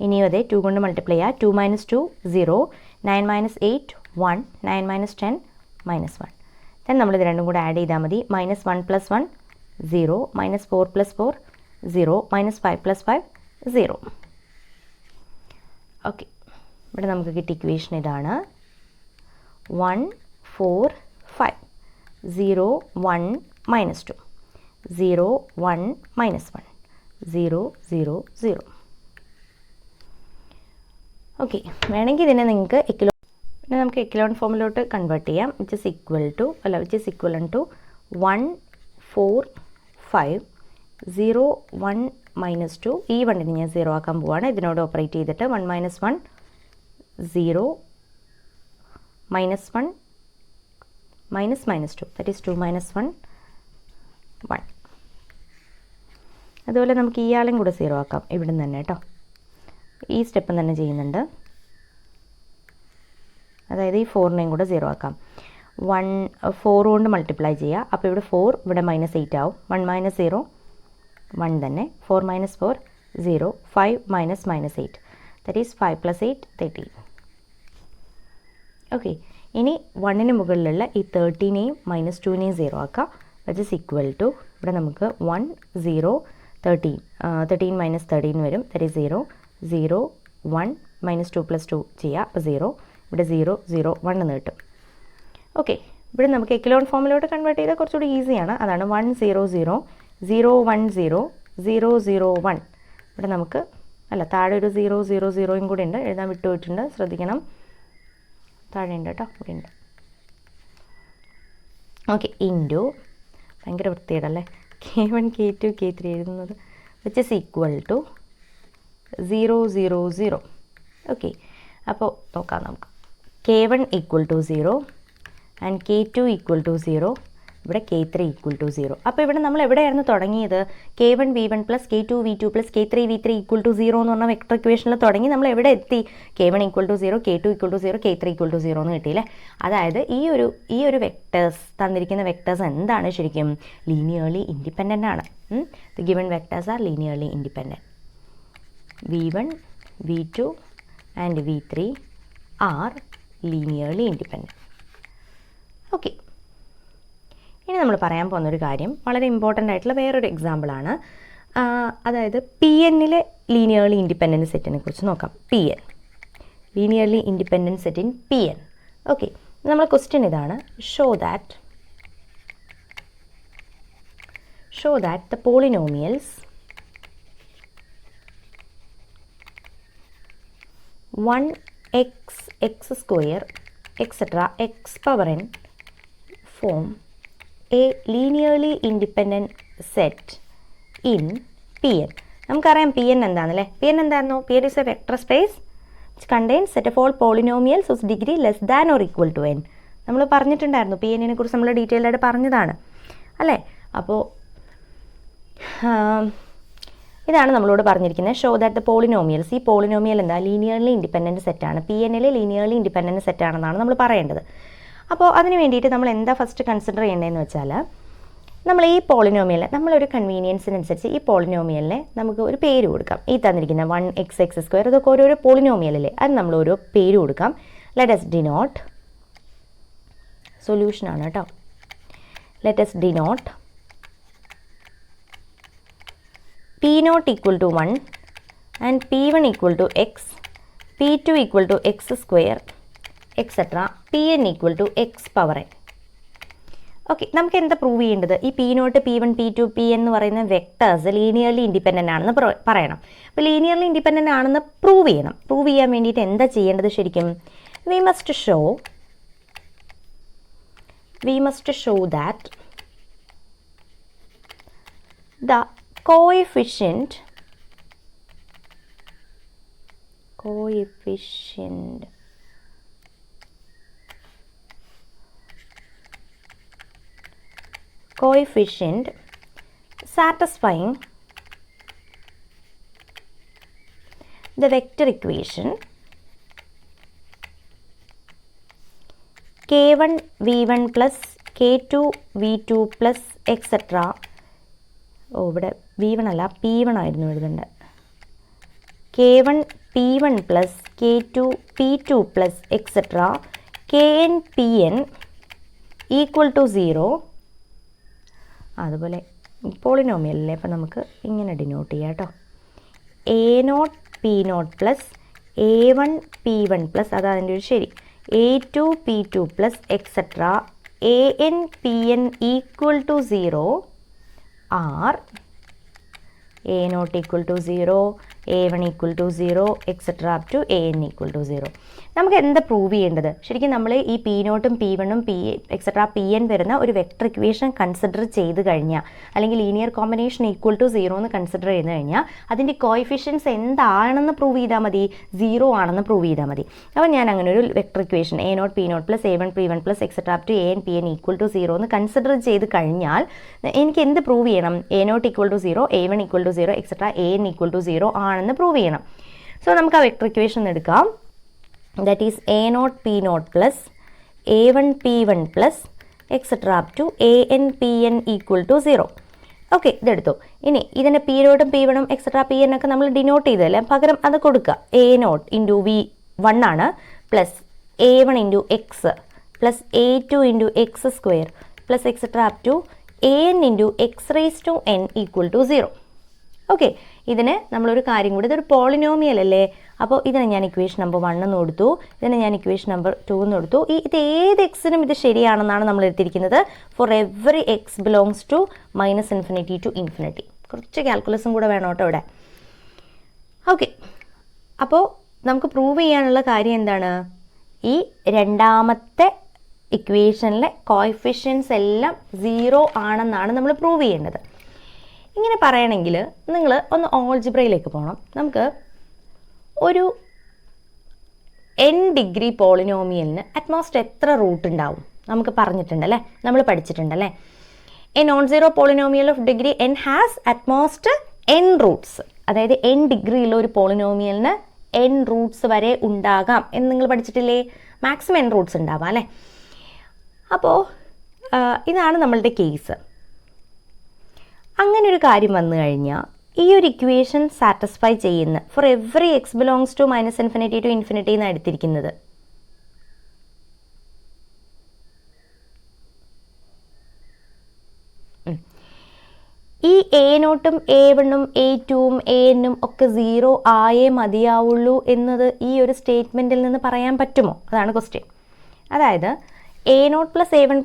ഇനിയും അതെ 2 കൊണ്ട് മൾട്ടിപ്ലൈ ചെയ്യുക. 2 - 2 0, 9 - 8 1, 9 - 10 -1. ദെൻ നമ്മളിത് രണ്ടും കൂടെ ആഡ് ചെയ്താൽ മതി. -1 + 1 0, -4 + 4 0, -5 + 5 0. ഓക്കെ, ഇവിടെ നമുക്ക് കിട്ടിയ ഇക്വേഷൻ ഇതാണ് 1 4 5, 0 1 -2, 0 1 -1, 0 0 0. ഓക്കെ, വേണമെങ്കിൽ ഇതിനെ നിങ്ങൾക്ക് പിന്നെ നമുക്ക് എക്കലോൺ ഫോമിലോട്ട് കൺവേർട്ട് ചെയ്യാം. Which is equivalent to 1 4 5 0 1 -2. ഈ വണ്ണിന് ഞാൻ 0 ആക്കാൻ പോവാണ്. ഇതിനോട് ഓപ്പറേറ്റ് ചെയ്തിട്ട് 1 - 1 0 -1 -2 ദാറ്റ് ഈസ് 2 - 1 1. അതുപോലെ നമുക്ക് ഈ ആളും കൂടെ 0 ആക്കാം ഇവിടെ നിന്ന് തന്നെ കേട്ടോ. ഈ സ്റ്റെപ്പ് തന്നെ ചെയ്യുന്നുണ്ട്. അതായത് ഈ 4നെയും കൂടെ 0 ആക്കാം. 4 കൊണ്ട് മൾട്ടിപ്ലൈ ചെയ്യുക. അപ്പോൾ ഇവിടെ 4, ഇവിടെ -8 ആവും. 1 - 0 1 തന്നെ. 4 - 4 0, 5 - -8 ദാറ്റ് ഈസ് 5 + 8 13. ഓക്കെ, ഇനി 1ന് മുകളിലുള്ള ഈ 13നെയും -2നെയും 0 ആക്കാം. ദാറ്റ് ഈസ് ഈക്വൽ ടു ഇവിടെ നമുക്ക് 1 0 13 13 - 13 വരും. ദാറ്റ് ഈസ് 0 0 1 -2 + 2 ചെയ്യുക. അപ്പോൾ 0, ഇവിടെ 0 0 1 എന്ന് കിട്ടും. ഓക്കെ, ഇവിടെ നമുക്ക് എക്കലോൺ ഫോമിലോട്ട് കൺവേർട്ട് ചെയ്താൽ കുറച്ചുകൂടി ഈസിയാണ്. അതാണ് 1 0 0 0 1 0 0 0 1. ഇവിടെ നമുക്ക് താഴെ ഒരു 0 0 0യും കൂടെ ഉണ്ട്. എഴുതാൻ വിട്ടുപോയിട്ടുണ്ട്, ശ്രദ്ധിക്കണം. താഴെ ഉണ്ട് കേട്ടോ, ഇവിടെ ഉണ്ട്. ഓക്കെ, ഇൻറ്റു ഭയങ്കര വൃത്തിയുടല്ലേ k1 k2 k3 എഴുതുന്നത്. Which is equal to 0 0 0. Okay, അപ്പോൾ നോക്കാം നമുക്ക്. k1 = 0 and k2 = 0. ഇവിടെ k3 = 0. അപ്പോൾ ഇവിടെ നമ്മൾ എവിടെയായിരുന്നു തുടങ്ങിയത്? k1 v1 + k2 v2 + k3 v3 = 0 എന്ന് പറഞ്ഞ വെക്ടർ ഇക്വേഷനിൽ തുടങ്ങി നമ്മൾ എവിടെ എത്തി? k1 = 0, k2 = 0, k3 = 0 എന്ന് കിട്ടിയില്ലേ? അതായത് ഈ ഒരു വെക്ടേഴ്സ്, തന്നിരിക്കുന്ന വെക്ടേഴ്സ് എന്താണ് ശരിക്കും? ലീനിയർലി ഇൻഡിപെൻഡൻ്റ് ആണ്. The given vectors R linearly independent. v1 v2 and v3 R linearly independent. Okay, ഇനി നമ്മൾ പറയാൻ പോകുന്നൊരു കാര്യം വളരെ ഇമ്പോർട്ടൻ്റ് ആയിട്ടുള്ള വേറൊരു എക്സാമ്പിളാണ്. അതായത് പി എന്നിലെ ലീനിയർലി ഇൻഡിപെൻഡൻറ്റ് സെറ്റിനെ കുറിച്ച് നോക്കാം. P N, linearly independent set in P N. Okay, നമ്മൾ ക്വസ്റ്റ്യൻ ഇതാണ്. Show that the polynomials 1x x² etc. x power n form a linearly independent set in Pn. നമുക്കറിയാം Pn എന്താണെന്നല്ലേ? Pn എന്തായിരുന്നു? Pn is a vector space which contains set of all polynomials whose degree less than or equal to n. നമ്മൾ പറഞ്ഞിട്ടുണ്ടായിരുന്നു, Pn-നെ കുറിച്ച് നമ്മൾ ഡീറ്റെയിൽഡ് ആയിട്ട് പറഞ്ഞതാണ് അല്ലേ? അപ്പോൾ ഇതാണ് നമ്മളോട് പറഞ്ഞിരിക്കുന്നത്. ഷോ ദാറ്റ് ദ പോളിനോമിയൽസ്, ഈ പോളിനോമിയൽ എന്താ? ലീനിയർലി ഇൻഡിപെൻഡൻറ്റ് സെറ്റാണ്. Pn-ലെ ലീനിയർലി ഇൻഡിപെൻഡൻറ്റ് സെറ്റാണെന്നാണ് നമ്മൾ പറയേണ്ടത്. അപ്പോൾ അതിന് വേണ്ടിയിട്ട് നമ്മൾ എന്താ ഫസ്റ്റ് കൺസിഡർ ചെയ്യേണ്ടതെന്ന് വെച്ചാൽ, നമ്മൾ ഈ പോളിനോമിയലിനെ നമ്മളൊരു കൺവീനിയൻസിനനുസരിച്ച് ഈ പോളിനോമിയലിനെ നമുക്ക് ഒരു പേര് കൊടുക്കാം. ഈ തന്നിരിക്കുന്ന 1x² ഇതൊക്കെ ഓരോരോ പോളിനോമിയലല്ലേ, അത് നമ്മൾ ഓരോ പേര് കൊടുക്കാം. ലെറ്റ് us denote സൊല്യൂഷനാണ് കേട്ടോ. Let us denote p0 equal to 1 and p1 equal to x, p2 equal to x² etc. pn equal to x power n. Okay, നമുക്ക് എന്താ പ്രൂവ് ചെയ്യേണ്ടത്? ഈ p0, p1, p2, pn എന്ന് പറയുന്ന വെക്ടേഴ്സ് ലീനിയർലി ഇൻഡിപെൻഡൻ്റ് ആണെന്ന് പറയണം. അപ്പോൾ ലീനിയർലി ഇൻഡിപെൻഡൻ്റ് ആണെന്ന് പ്രൂവ് ചെയ്യണം. പ്രൂവ് ചെയ്യാൻ വേണ്ടിയിട്ട് എന്താ ചെയ്യേണ്ടത് ശരിക്കും? we must show that the coefficient satisfying the vector equation k1 v1 plus k2 v2 plus etc. ഇവിടെ v1 അല്ല p1 ആയിരുന്നു എഴുതേണ്ടത്. k1 p1 plus k2 p2 plus etc. kn pn equal to 0. അതുപോലെ പോളിനോമിയലല്ലേ, അപ്പോൾ നമുക്ക് ഇങ്ങനെ ഡിനോട്ട് ചെയ്യാം കേട്ടോ. a0 p0 plus a1 p1 plus അതാണ് അതിൻ്റെ ഒരു ശരി, a2 p2 plus etcetera an pn equal to 0 or a0 equal to 0, a1 equal to 0, etc. up to an equal to 0. നമുക്ക് എന്താ പ്രൂവ് ചെയ്യേണ്ടത്? ശരിക്കും നമ്മൾ ഈ p0ഉം p1ഉം എക്സെട്ര pn വരുന്ന ഒരു വെക്ടർ ഇക്വേഷൻ കൺസിഡർ ചെയ്ത് കഴിഞ്ഞാൽ, അല്ലെങ്കിൽ ലീനിയർ കോമ്പിനേഷൻ ഈക്വൽ ടു 0 എന്ന് കൺസിഡർ ചെയ്ത് കഴിഞ്ഞാൽ അതിൻ്റെ കോയിഫിഷ്യൻസ് എന്താണെന്ന് പ്രൂവ് ചെയ്താൽ മതി, 0 ആണെന്ന് പ്രൂവ് ചെയ്താൽ മതി. അപ്പോൾ ഞാൻ അങ്ങനെ ഒരു vector equation a0 p0 plus a1 p1 plus etcetera up to an pn equal to 0 എന്ന് കൺസിഡർ ചെയ്ത് കഴിഞ്ഞാൽ എനിക്ക് എന്ത് പ്രൂവ് ചെയ്യണം? a0 equal to 0, a1 equal to 0, etcetera an equal to 0 ആണെന്ന് പ്രൂവ് ചെയ്യണം. സോ നമുക്ക് ആ വെക്ടർ ഇക്വേഷൻ എടുക്കാം. That is a0 p0 plus a1 p1 plus etcetera up to an pn equal to 0. Okay, ഇതെടുത്തു. ഇനി ഇതിൻ്റെ p0ഉം p1ഉം എക്സെട്ര pn ഒക്കെ നമ്മൾ ഡിനോട്ട് ചെയ്തല്ലേ, പകരം അത് കൊടുക്കുക. a0 ഇൻറ്റു v1 ആണ് plus a1 into x plus a2 into x square plus etcetera up to an into x raise to n equal to 0. Okay, ഇതിന് നമ്മളൊരു കാര്യം കൂടി, ഇതൊരു പോളിനോമിയൽ അല്ലേ, അപ്പോൾ ഇതിനെ ഞാൻ ഇക്വേഷൻ നമ്പർ 1 എന്ന് കൊടുത്തു, ഇതിനെ ഞാൻ ഇക്വേഷൻ നമ്പർ 2 എന്ന് കൊടുത്തു. ഇത് ഏത് എക്സിനും ഇത് ശരിയാണെന്നാണ് നമ്മൾ എടുത്തിരിക്കുന്നത്. For every x belongs to -∞ to infinity. കുറച്ച് കാൽക്കുലസും കൂടെ വേണം കേട്ടോ ഇവിടെ. ഓക്കെ, അപ്പോൾ നമുക്ക് പ്രൂവ് ചെയ്യാനുള്ള കാര്യം എന്താണ്? ഈ രണ്ടാമത്തെ ഇക്വേഷനിലെ കോഎഫിഷ്യൻസ് എല്ലാം 0 ആണെന്നാണ് നമ്മൾ പ്രൂവ് ചെയ്യേണ്ടത്. ഇങ്ങനെ പറയണമെങ്കിൽ നിങ്ങൾ ഒന്ന് ഓൾജിബ്രയിലേക്ക് പോകണം. നമുക്ക് ഒരു n ഡിഗ്രി പോളിനോമിയലിന് അറ്റ്മോസ്റ്റ് എത്ര റൂട്ട് ഉണ്ടാവും നമുക്ക് പറഞ്ഞിട്ടുണ്ടല്ലേ, നമ്മൾ പഠിച്ചിട്ടുണ്ടല്ലേ. A non zero polynomial of degree n has at most n roots. അതായത് n ഡിഗ്രിയുള്ള ഒരു പോളിനോമിയലിന് n റൂട്ട്സ് വരെ ഉണ്ടാകാം എന്ന് നിങ്ങൾ പഠിച്ചിട്ടില്ലേ. മാക്സിമം n റൂട്ട്സ് ഉണ്ടാവാം അല്ലേ. അപ്പോൾ ഇതാണ് നമ്മളുടെ കേസ്. അങ്ങനെ ഒരു കാര്യം വന്നു കഴിഞ്ഞാൽ ഈ ഒരു ഇക്വേഷൻ സാറ്റിസ്ഫൈ ചെയ്യുന്ന for every x belongs to -∞ to infinity എന്നാണ് എടുത്തിരിക്കുന്നത്. ഈ a0ഉം a1ഉം a2ഉം an ഒക്കെ 0 ആയേ മതിയാവുള്ളൂ എന്നത് ഈ ഒരു സ്റ്റേറ്റ്മെൻറ്റിൽ നിന്ന് പറയാൻ പറ്റുമോ? അതാണ് ക്വസ്റ്റ്യൻ. അതായത് a0 പ്ലസ് a1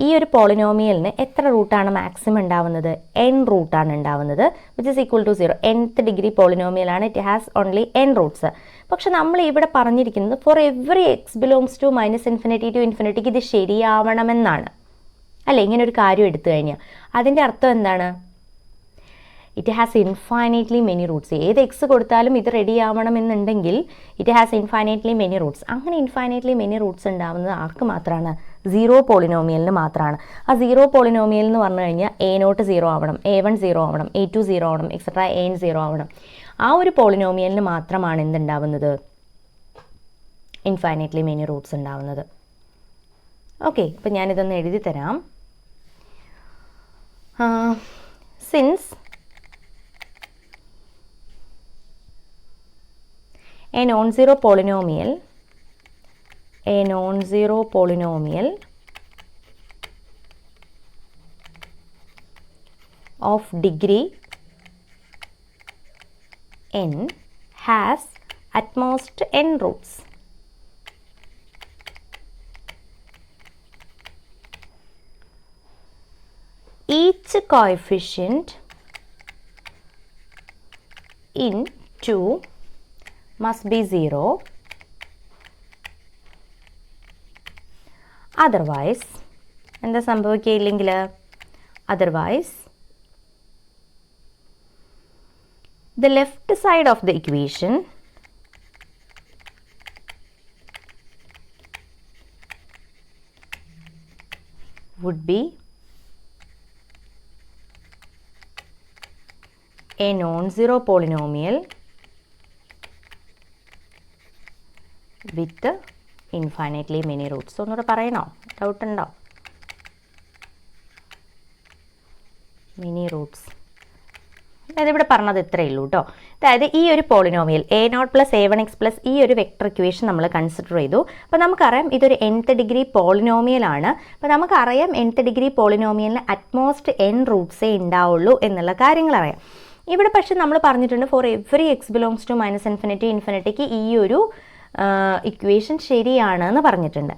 ഈ ഒരു പോളിനോമിയലിന് എത്ര റൂട്ടാണ് മാക്സിമം ഉണ്ടാവുന്നത്? n റൂട്ടാണ് ഉണ്ടാവുന്നത്, which is equal to 0. nth ഡിഗ്രി പോളിനോമിയലാണ്, it has only n roots. പക്ഷെ നമ്മൾ ഇവിടെ പറഞ്ഞിരിക്കുന്നത് for every x belongs to -∞ to ഇൻഫിനിറ്റിക്ക് ഇത് ശരിയാവണമെന്നാണ് അല്ലേ. ഇങ്ങനെ ഒരു കാര്യം എടുത്തു കഴിഞ്ഞാൽ അതിൻ്റെ അർത്ഥം എന്താണ്? It has infinitely many roots. ഏത് എക്സ് കൊടുത്താലും ഇത് റെഡി ആവണമെന്നുണ്ടെങ്കിൽ it has infinitely many roots. അങ്ങനെ ഇൻഫൈനൈറ്റ്ലി മെനി റൂട്ട്സ് ഉണ്ടാവുന്നത് ആർക്ക് മാത്രമാണ്? 0 പോളിനോമിയലിന് മാത്രമാണ്. ആ 0 പോളിനോമിയൽ എന്ന് പറഞ്ഞു കഴിഞ്ഞാൽ a0 0 ആവണം, a1 0 ആവണം, a2 0 ആവണം, എക്സെട്ര an 0 ആവണം. ആ ഒരു പോളിനോമിയലിന് മാത്രമാണ് എന്തുണ്ടാവുന്നത്? ഇൻഫൈനൈറ്റ്ലി മെനി റൂട്ട്സ് ഉണ്ടാവുന്നത്. ഓക്കെ, അപ്പം ഞാനിതൊന്ന് എഴുതി തരാം. since a non-zero polynomial of degree n has at most n roots. Each coefficient in 2 must be 0, otherwise എന്താ സംഭവിക്കില്ലെങ്കിൽ otherwise the left side of the equation would be a non-zero polynomial with infinitely many roots. ഒന്നുകൂടെ പറയണോ? ഡൗട്ട് ഉണ്ടോ? Many Roots. അതായത് ഇവിടെ പറഞ്ഞത് ഇത്രയേ ഉള്ളൂ കേട്ടോ. അതായത് ഈ ഒരു പോളിനോമിയൽ a0+a1x+ ഈ ഒരു വെക്ടർ ഇക്വേഷൻ നമ്മൾ കൺസിഡർ ചെയ്തു. അപ്പോൾ നമുക്കറിയാം ഇതൊരു nth ഡിഗ്രി പോളിനോമിയലാണ്. അപ്പോൾ നമുക്കറിയാം nth ഡിഗ്രി പോളിനോമിയലിന് അറ്റ്മോസ്റ്റ് n റൂട്ട്സേ ഉണ്ടാവുള്ളൂ എന്നുള്ള കാര്യങ്ങൾ അറിയാം. ഇവിടെ പക്ഷെ നമ്മൾ പറഞ്ഞിട്ടുണ്ട് for every x belongs to -∞ ഈ ഒരു ഇക്വേഷൻ ശരിയാണ് എന്ന് പറഞ്ഞിട്ടുണ്ട്.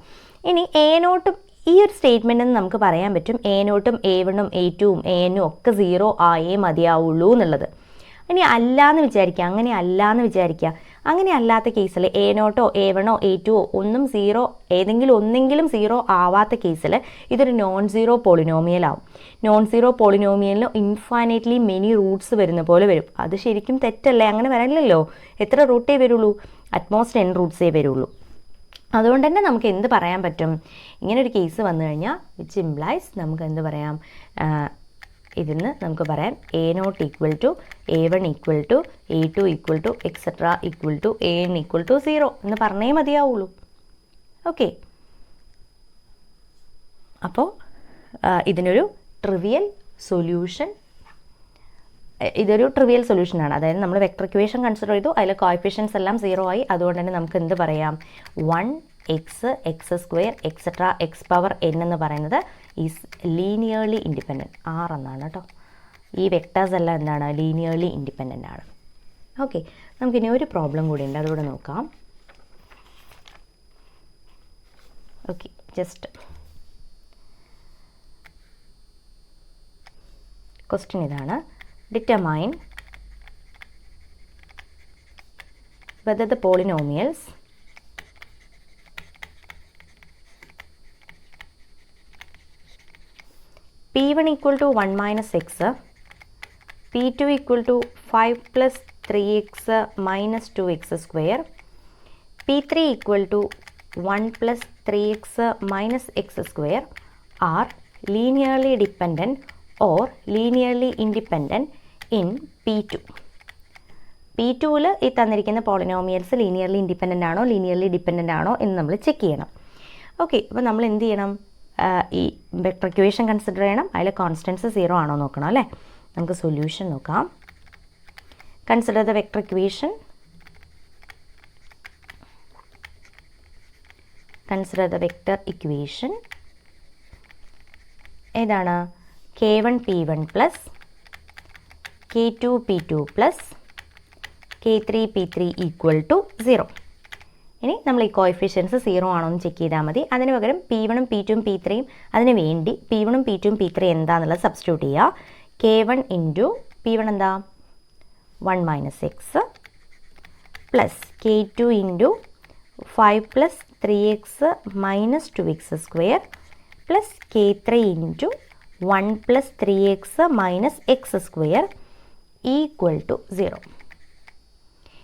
ഇനി a0 ഈ ഒരു സ്റ്റേറ്റ്മെൻറ്റിൽ നിന്ന് നമുക്ക് പറയാൻ പറ്റും a0 a1 a2 an ഒക്കെ 0 ആയേ മതിയാവുള്ളൂ എന്നുള്ളത്. ഇനി അല്ലാന്ന് വിചാരിക്കുക, അങ്ങനെ അല്ലാത്ത കേസിൽ a0 a1 a2 ഒന്നും 0 ഒന്നെങ്കിലും 0 ആവാത്ത കേസിൽ ഇതൊരു നോൺ സീറോ പോളിനോമിയൽ ആവും. നോൺ സീറോ പോളിനോമിയലിന് ഇൻഫൈനൈറ്റ്ലി മെനി റൂട്ട്സ് വരുന്ന പോലെ വരും. അത് ശരിക്കും തെറ്റല്ലേ? അങ്ങനെ വരില്ലല്ലോ. എത്ര റൂട്ടേ വരുള്ളൂ? അറ്റ്മോസ്റ്റ് n റൂട്ട്സേ വരുള്ളൂ. അതുകൊണ്ട് തന്നെ നമുക്ക് എന്ത് പറയാൻ പറ്റും? ഇങ്ങനൊരു കേസ് വന്നു കഴിഞ്ഞാൽ വിച്ച് ഇംപ്ലൈസ് നമുക്ക് എന്ത് പറയാം? ഇതിന് നമുക്ക് പറയാം a0 = a1 = a2 = etc. = an = 0 എന്ന് പറഞ്ഞേ മതിയാവുള്ളൂ. ഓക്കെ, അപ്പോൾ ഇതിനൊരു ട്രിവിയൽ സൊല്യൂഷനാണ്. അതായത് നമ്മൾ വെക്ടർ ഇക്വേഷൻ കൺസിഡർ ചെയ്തു, അതിൽ കോഎഫിഷ്യൻസ് എല്ലാം 0 ആയി. അതുകൊണ്ട് തന്നെ നമുക്ക് എന്ത് പറയാം? 1x x² etc. x⁴n എന്ന് പറയുന്നത് ഈസ് ലീനിയർലി ഇൻഡിപെൻഡൻറ്റ്. R എന്നാണ് കേട്ടോ. ഈ വെക്ടേഴ്സ് എല്ലാം എന്താണ്? ലീനിയർലി ഇൻഡിപെൻഡൻ്റ് ആണ്. ഓക്കെ, നമുക്കിനി ഒരു പ്രോബ്ലം കൂടി ഉണ്ട്, അതുകൂടെ നോക്കാം. ഓക്കെ, ജസ്റ്റ് ക്വസ്റ്റ്യൻ ഇതാണ്. Determine whether the polynomials p1 = 1 - x, p2 = 5 + 3x - 2x², p3 = 1 + 3x - x² are linearly dependent or linearly independent in P2. P2ൽ ഈ തന്നിരിക്കുന്ന പോളിനോമിയൽസ് ലീനിയർലി ഇൻഡിപെൻഡൻ്റ് ആണോ ലീനിയർലി ഡിപെൻഡൻ്റ് ആണോ എന്ന് നമ്മൾ ചെക്ക് ചെയ്യണം. ഓക്കെ, അപ്പോൾ നമ്മൾ എന്ത് ചെയ്യണം? ഈ വെക്ടർ ഇക്വേഷൻ കൺസിഡർ ചെയ്യണം. അതിൽ കോൺസ്റ്റൻസ് 0 ആണോ നോക്കണം അല്ലേ? നമുക്ക് സൊല്യൂഷൻ നോക്കാം. Consider the vector equation. ഏതാണ്? k1 p1 plus k2 p2 plus k3 p3 = 0. ഇനി നമ്മൾ ഈ കോഎഫിഷ്യൻസ് 0 ആണോ എന്ന് ചെക്ക് ചെയ്താൽ മതി. അതിന് പകരം p1 p2 p3 അതിന് വേണ്ടി p1 p2 p3 എന്താണെന്നുള്ളത് സബ്സ്റ്റിറ്റ്യൂട്ട് ചെയ്യുക. k1 × p1 എന്താ? 1 - x plus k2 × 5 + 3x - 2x² plus k3 × 1 + 3x - x² = 0.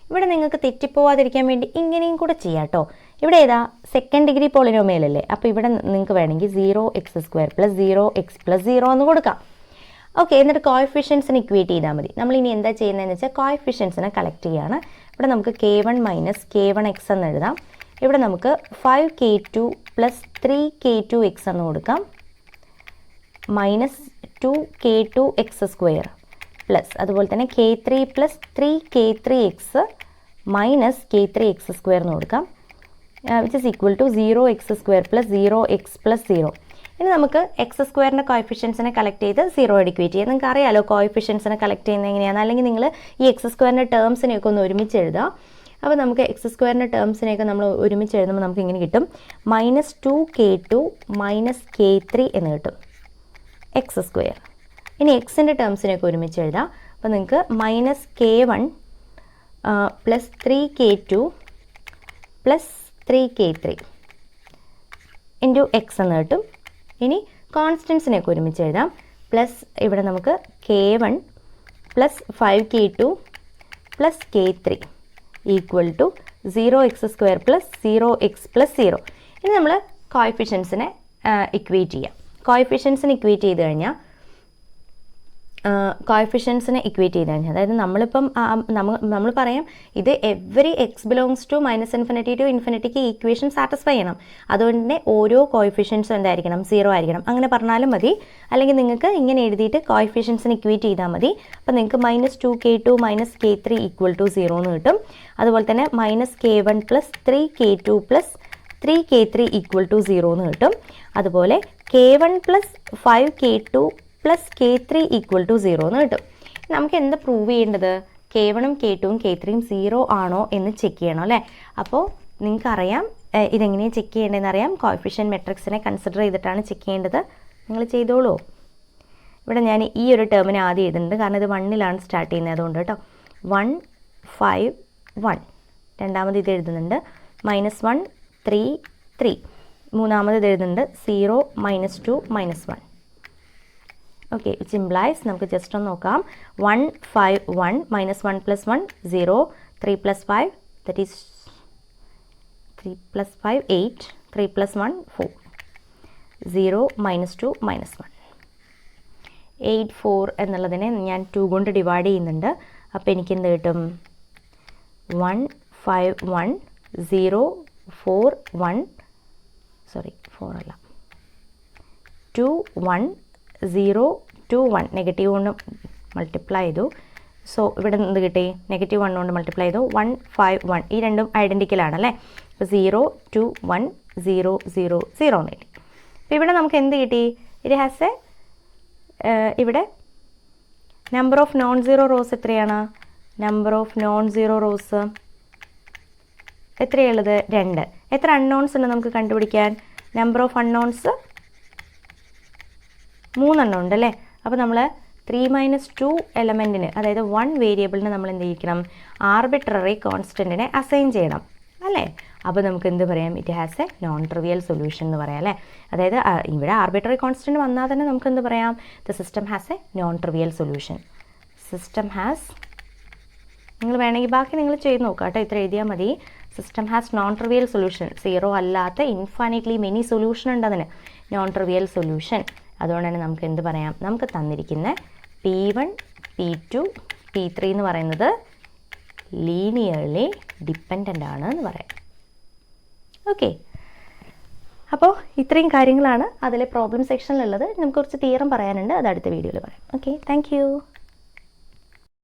ഇവിടെ നിങ്ങൾക്ക് തെറ്റിപ്പോവാതിരിക്കാൻ വേണ്ടി ഇങ്ങനെയും കൂടെ ചെയ്യാം കേട്ടോ. ഇവിടെ ഏതാ? സെക്കൻഡ് ഡിഗ്രി പോളിനോമിയൽ അല്ലേ? അപ്പോൾ ഇവിടെ നിങ്ങൾക്ക് വേണമെങ്കിൽ 0x² + 0x + 0 എന്ന് കൊടുക്കാം. ഓക്കെ, എന്നിട്ട് കോഎഫിഷ്യൻസിനെ ഇക്വേറ്റ് ചെയ്താൽ മതി. നമ്മളിനി എന്താ ചെയ്യുന്നതെന്ന് വെച്ചാൽ കോഎഫിഷ്യൻസിനെ കളക്ട് ചെയ്യുകയാണ്. ഇവിടെ നമുക്ക് k1 - k1x എന്ന് എഴുതാം. ഇവിടെ നമുക്ക് 5k2 + 3k2x എന്ന് കൊടുക്കാം. -2k2x² പ്ലസ് അതുപോലെ തന്നെ k3 + 3k3x മൈനസ് k3x² എന്ന് കൊടുക്കാം, which is equal to 0x² + 0x + 0. ഇനി നമുക്ക് x²ൻ്റെ കോയിഫിഷ്യൻസിനെ കളക്ട് ചെയ്ത് 0 എഡിക്വേറ്റ് ചെയ്യാം. നിങ്ങൾക്ക് അറിയാലോ കോയിഫിഷ്യൻസിനെ കളക്ട് ചെയ്യുന്നത് എങ്ങനെയാണ്. അല്ലെങ്കിൽ നിങ്ങൾ ഈ x²ൻ്റെ ടേംസിനെയൊക്കെ ഒന്ന് ഒരുമിച്ച് എഴുതുക. അപ്പോൾ നമുക്ക് x²ൻ്റെ ടേംസിനെയൊക്കെ നമ്മൾ ഒരുമിച്ച് എഴുതുമ്പോൾ നമുക്ക് ഇങ്ങനെ കിട്ടും -2k2 - k3 എന്ന് കിട്ടും x². ഇനി എക്സിൻ്റെ ടേംസിനെയൊക്കെ ഒരുമിച്ച് എഴുതാം. അപ്പോൾ നിങ്ങൾക്ക് -k1 + 3k2 + 3k3 into X എന്ന് കിട്ടും. ഇനി കോൺസ്റ്റൻസിനെയൊക്കെ ഒരുമിച്ച് എഴുതാം. പ്ലസ് ഇവിടെ നമുക്ക് k1 + 5k2 + k3 equal to 0x² + 0x + 0. ഇനി നമ്മൾ കോയിഫിഷ്യൻസിനെ ഇക്വേറ്റ് ചെയ്യാം. കോയിഫിഷ്യൻസിനെ ഇക്വേറ്റ് ചെയ്ത് കഴിഞ്ഞാൽ അതായത് നമ്മളിപ്പം നമ്മൾ പറയാം ഇത് every x belongs to -∞ to ഇൻഫിനിറ്റിക്ക് ഈക്വേഷൻ സാറ്റിസ്ഫൈ ചെയ്യണം. അതുകൊണ്ട് തന്നെ ഓരോ കോയിഫിഷ്യൻസും എന്തായിരിക്കണം 0 ആയിരിക്കണം. അങ്ങനെ പറഞ്ഞാലും മതി. അല്ലെങ്കിൽ നിങ്ങൾക്ക് ഇങ്ങനെ എഴുതിയിട്ട് കോയിഫിഷ്യൻസിന് ഇക്വേറ്റ് ചെയ്താൽ മതി. അപ്പോൾ നിങ്ങൾക്ക് -2k2 - k3 = 0 എന്ന് കിട്ടും. അതുപോലെ തന്നെ -k1 + 3k2 + 3k3 = 0 എന്ന് കിട്ടും. അതുപോലെ k1 + 5k2 + k3 = 0 എന്ന് കിട്ടും. നമുക്ക് എന്താ പ്രൂവ് ചെയ്യേണ്ടത്? k1ഉം k2ഉം k3ഉം 0 ആണോ എന്ന് ചെക്ക് ചെയ്യണം അല്ലേ. അപ്പോൾ നിങ്ങൾക്കറിയാം ഇതെങ്ങനെയാണ് ചെക്ക് ചെയ്യേണ്ടതെന്ന് അറിയാം. കോയിഫിഷ്യൻറ്റ് മെട്രിക്സിനെ കൺസിഡർ ചെയ്തിട്ടാണ് ചെക്ക് ചെയ്യേണ്ടത്. നിങ്ങൾ ചെയ്തോളൂ. ഇവിടെ ഞാൻ ഈ ഒരു ടേമിനെ ആദ്യം എഴുതുന്നുണ്ട്, കാരണം ഇത് 1ലാണ് സ്റ്റാർട്ട് ചെയ്യുന്നത്, അതുകൊണ്ട് കേട്ടോ. 1 5 1. രണ്ടാമത് ഇത് എഴുതുന്നുണ്ട് -1 3 3. മൂന്നാമത് ഇത് എഴുതുന്നുണ്ട് 0 -2 -1. ഓക്കെ, വിച്ച് ഇംപ്ലൈസ് നമുക്ക് ജസ്റ്റ് ഒന്ന് നോക്കാം. 1 5 1 -1 + 1 0 3 + 5 that is 3 + 5 8 3 + 1 4 0 -2 -1 8 4 എന്നുള്ളതിനെ ഞാൻ 2 കൊണ്ട് ഡിവൈഡ് ചെയ്യുന്നുണ്ട്. അപ്പോൾ എനിക്ക് എന്ത് കിട്ടും? 1 5 1 0 4 1 സോറി 4 അല്ല 2 1 0 2 1 നെഗറ്റീവ് കൊണ്ട് മൾട്ടിപ്ലൈ ചെയ്തു. സോ ഇവിടെ എന്ത് കിട്ടി? -1 കൊണ്ട് മൾട്ടിപ്ലൈ ചെയ്തു. 1 5 1 ഈ രണ്ടും ഐഡൻറ്റിക്കലാണല്ലേ. അപ്പോൾ 0 2 1 0 0 0 എന്ന് കിട്ടി. അപ്പോൾ ഇവിടെ നമുക്ക് എന്ത് കിട്ടി? ഇറ്റ് ഹാസ് എ ഇവിടെ number of non zero rows എത്രയാണ്? Number of non zero rows എത്രയുള്ളത്? 2. എത്ര അൺനോൺസ് ഉണ്ട് നമുക്ക് കണ്ടുപിടിക്കാൻ? നമ്പർ ഓഫ് അൺനോൺസ് 3 എണ്ണം ഉണ്ടല്ലേ. അപ്പോൾ നമ്മൾ 3 - 2 എലമെൻറ്റിന്, അതായത് 1 വേരിയബിളിന് നമ്മൾ എന്ത് ചെയ്യിക്കണം? ആർബിട്രറി കോൺസ്റ്റൻറ്റിനെ അസൈൻ ചെയ്യണം അല്ലേ. അപ്പോൾ നമുക്ക് എന്ത് പറയാം? It has a non trivial solution എന്ന് പറയാം അല്ലേ. അതായത് ഇവിടെ ആർബിട്രറി കോൺസ്റ്റൻറ്റ് വന്നാൽ തന്നെ നമുക്ക് എന്ത് പറയാം? The system has a non trivial solution. System has, നിങ്ങൾ വേണമെങ്കിൽ ബാക്കി നിങ്ങൾ ചെയ്ത് നോക്കുക കേട്ടോ, ഇത്ര എഴുതിയാൽ മതി. System has known trivial solution. 0 അല്ലാത്ത ഇൻഫൈനൈറ്റ്ലി മെനി സൊല്യൂഷൻ ഉണ്ട് അതിന്, നോൺ ട്രിവിയൽ സൊല്യൂഷൻ. അതുകൊണ്ട് തന്നെ നമുക്ക് എന്ത് പറയാം? നമുക്ക് തന്നിരിക്കുന്ന P1 P2 P3 എന്ന് പറയുന്നത് ലീനിയർലി ഡിപ്പെൻഡൻ്റ് ആണ് എന്ന് പറയാം. ഓക്കെ, അപ്പോൾ ഇത്രയും കാര്യങ്ങളാണ് അതിലെ പ്രോബ്ലം സെക്ഷനിലുള്ളത്. നമുക്ക് കുറച്ച് തിയറം പറയാനുണ്ട്, അത് അടുത്ത വീഡിയോയിൽ പറയാം. Okay, thank you.